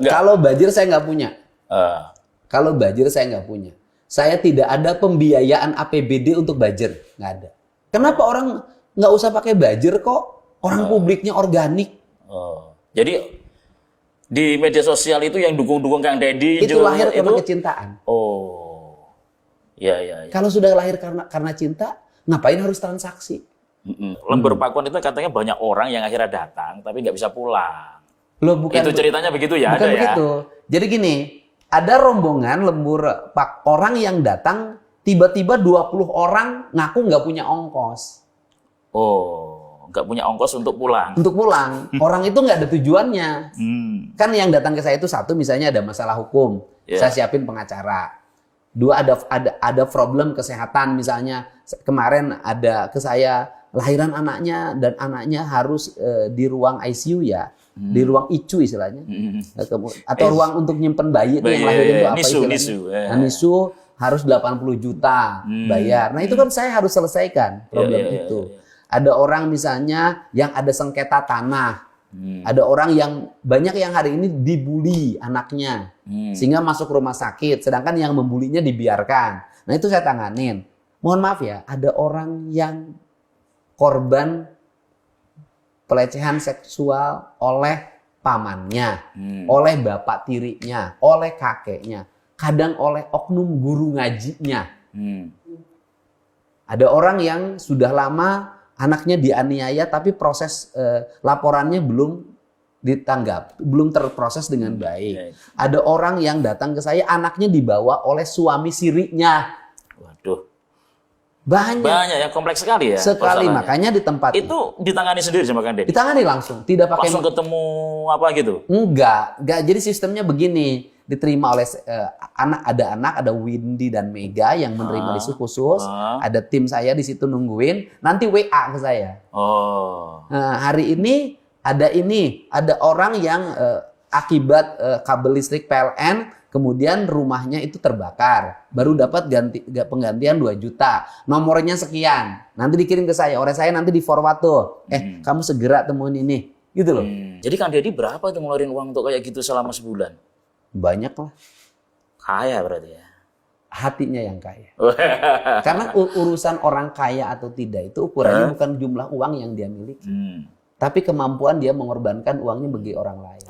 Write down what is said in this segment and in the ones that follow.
Kalau Bajir saya nggak punya. Eh, Kalau Bajir saya nggak punya. Saya tidak ada pembiayaan APBD untuk Bajir. Nggak ada. Kenapa orang nggak usah pakai Bajir kok? Orang publiknya organik. Jadi di media sosial itu yang dukung-dukung Kang Deddy Itu lahir karena kecintaan. Oh, ya. Kalau sudah lahir karena cinta, ngapain harus transaksi? Lembur Pakuan itu katanya banyak orang yang akhirnya datang tapi nggak bisa pulang. Loh, bukan. Itu ceritanya begitu ya? Bukan Ada begitu. Jadi gini, ada rombongan lembur orang yang datang, tiba-tiba 20 orang ngaku nggak punya ongkos. Oh, nggak punya ongkos untuk pulang. Untuk pulang. Orang itu nggak ada tujuannya. Kan yang datang ke saya itu satu, misalnya ada masalah hukum. Yeah. Saya siapin pengacara. Dua, ada problem kesehatan misalnya. Kemarin ada ke saya lahiran anaknya dan anaknya harus di ruang ICU ya. Di ruang ICU istilahnya. Atau ruang untuk nyimpen bayi itu yang lahirin itu apa istilahnya. NICU harus 80 juta bayar. Nah itu kan saya harus selesaikan problem itu. Ada orang misalnya yang ada sengketa tanah. Ada orang yang banyak yang hari ini dibully anaknya. Sehingga masuk rumah sakit. Sedangkan yang membulinya dibiarkan. Nah itu saya tanganin. Mohon maaf ya, ada orang yang korban pelecehan seksual oleh pamannya, oleh bapak tirinya, oleh kakeknya, kadang oleh oknum guru ngajinya. Ada orang yang sudah lama anaknya dianiaya tapi proses laporannya belum ditanggap, belum terproses dengan baik. Ada orang yang datang ke saya anaknya dibawa oleh suami sirinya. Waduh. Banyak yang kompleks sekali ya. Sekali, makanya di tempat itu ditangani sendiri sama Kang Deddy. Ditangani langsung, tidak pakai langsung ketemu apa gitu. Enggak. Jadi sistemnya begini, diterima oleh ada Windy dan Mega yang menerima listu khusus, ada tim saya di situ nungguin, nanti WA ke saya. Nah, hari ini ada orang yang akibat kabel listrik PLN kemudian rumahnya itu terbakar, baru dapat penggantian 2 juta, nomornya sekian, nanti dikirim ke saya, oleh saya nanti di forward tuh, kamu segera temuin ini, gitu loh. Jadi Kang Deddy berapa itu ngeluarin uang untuk kayak gitu selama sebulan? Banyak lah. Kaya berarti ya? Hatinya yang kaya. Karena urusan orang kaya atau tidak itu ukurannya bukan jumlah uang yang dia miliki, tapi kemampuan dia mengorbankan uangnya bagi orang lain.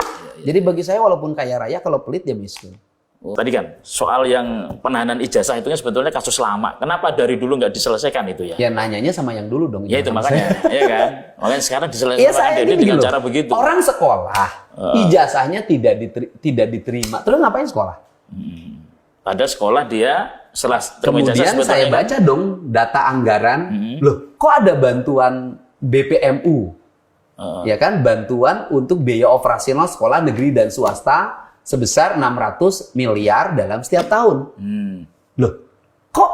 Jadi bagi saya walaupun kaya raya, kalau pelit dia miskin. Tadi kan soal yang penahanan ijazah itu kan sebetulnya kasus lama. Kenapa dari dulu nggak diselesaikan itu ya? Ya nanyanya sama yang dulu dong. Ya itu makanya, ya kan. Makanya sekarang diselesaikan dengan cara begitu. Orang sekolah, ijazahnya tidak diterima. Terus ngapain sekolah? Pada sekolah dia setelah kemudian saya baca dong data anggaran. Loh, kok ada bantuan BPMU? Ya kan, bantuan untuk biaya operasional sekolah negeri dan swasta sebesar 600 miliar dalam setiap tahun. Loh, kok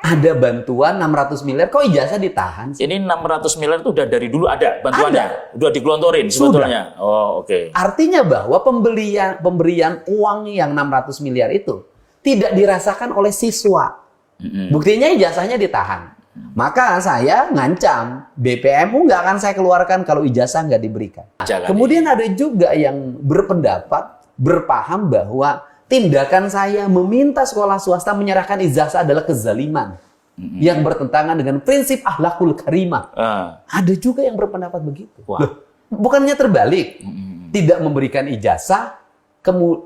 ada bantuan 600 miliar, kok ijazah ditahan sih? Ini 600 miliar itu udah dari dulu ada bantuannya? Udah digelontorin sebetulnya? Oh, oke. Artinya bahwa pemberian uang yang 600 miliar itu tidak dirasakan oleh siswa. Buktinya ijazahnya ditahan. Maka saya ngancam, BPMU nggak akan saya keluarkan kalau ijazah nggak diberikan. Kemudian ada juga yang berpaham bahwa tindakan saya meminta sekolah swasta menyerahkan ijazah adalah kezaliman yang bertentangan dengan prinsip akhlakul karimah. Ada juga yang berpendapat begitu. Loh, bukannya terbalik, tidak memberikan ijazah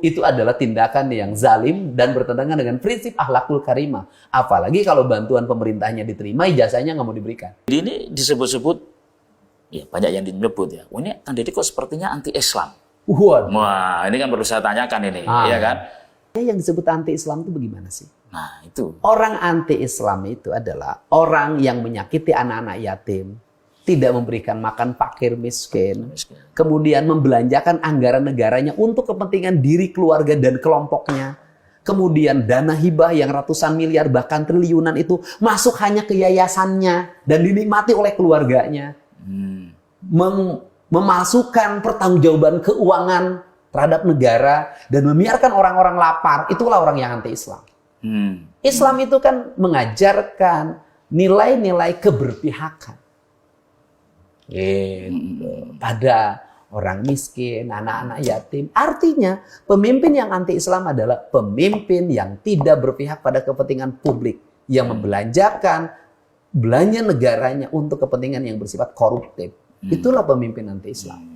itu adalah tindakan yang zalim dan bertentangan dengan prinsip akhlakul karimah. Apalagi kalau bantuan pemerintahnya diterima, ijazahnya nggak mau diberikan. Jadi ini disebut-sebut, ya banyak yang disebut ya. Ini Kang Deddy kok sepertinya anti-Islam. Wah, ini kan perlu saya tanyakan ini, ya kan? Yang disebut anti-Islam itu bagaimana sih? Nah, itu. Orang anti-Islam itu adalah orang yang menyakiti anak-anak yatim, tidak memberikan makan fakir miskin, kemudian membelanjakan anggaran negaranya untuk kepentingan diri, keluarga, dan kelompoknya. Kemudian dana hibah yang ratusan miliar bahkan triliunan itu masuk hanya ke yayasannya dan dinikmati oleh keluarganya. Memasukkan pertanggungjawaban keuangan terhadap negara dan membiarkan orang-orang lapar, itulah orang yang anti-Islam. Islam itu kan mengajarkan nilai-nilai keberpihakan pada orang miskin, anak-anak yatim. Artinya pemimpin yang anti-Islam adalah pemimpin yang tidak berpihak pada kepentingan publik, yang membelanjakan belanja negaranya untuk kepentingan yang bersifat koruptif. Itulah pemimpin anti-Islam.